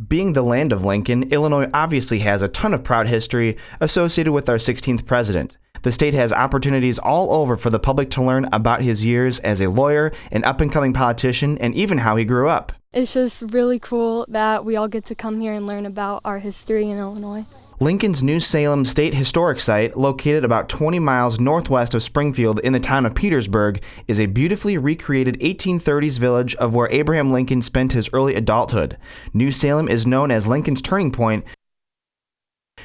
Being the land of Lincoln, Illinois obviously has a ton of proud history associated with our 16th president. The state has opportunities all over for the public to learn about his years as a lawyer, an up-and-coming politician, and even how he grew up. It's just really cool that we all get to come here and learn about our history in Illinois. Lincoln's New Salem State Historic Site, located about 20 miles northwest of Springfield in the town of Petersburg, is a beautifully recreated 1830s village of where Abraham Lincoln spent his early adulthood. New Salem is known as Lincoln's Turning Point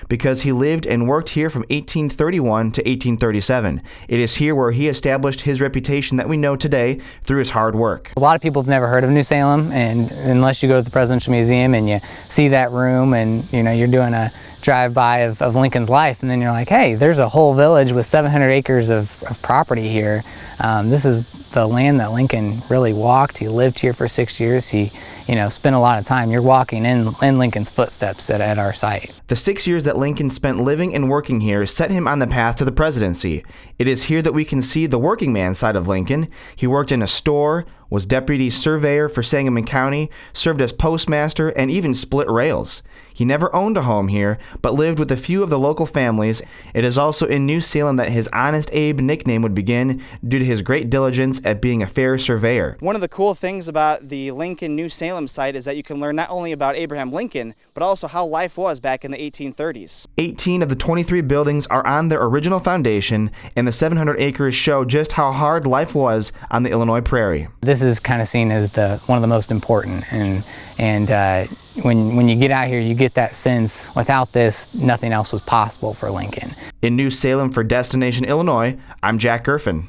because he lived and worked here from 1831 to 1837. It is here where he established his reputation that we know today through his hard work. A lot of people have never heard of New Salem, and unless you go to the Presidential Museum and you see that room and you're doing a drive-by of Lincoln's life, and then you're like, hey, there's a whole village with 700 acres of property here. This is the land that Lincoln really walked. He lived here for 6 years. He spent a lot of time. You're walking in Lincoln's footsteps at our site. The 6 years that Lincoln spent living and working here set him on the path to the presidency. It is here that we can see the working man side of Lincoln. He worked in a store, was deputy surveyor for Sangamon County, served as postmaster, and even split rails. He never owned a home here, but lived with a few of the local families. It is also in New Salem that his Honest Abe nickname would begin due to his great diligence at being a fair surveyor. One of the cool things about the Lincoln New Salem site is that you can learn not only about Abraham Lincoln, but also how life was back in the 1830s. 18 of the 23 buildings are on their original foundation, and the 700 acres show just how hard life was on the Illinois prairie. This is kind of seen as one of the most important, and when you get out here, you get that sense, without this, nothing else was possible for Lincoln. In New Salem for Destination Illinois, I'm Jack Gerfen.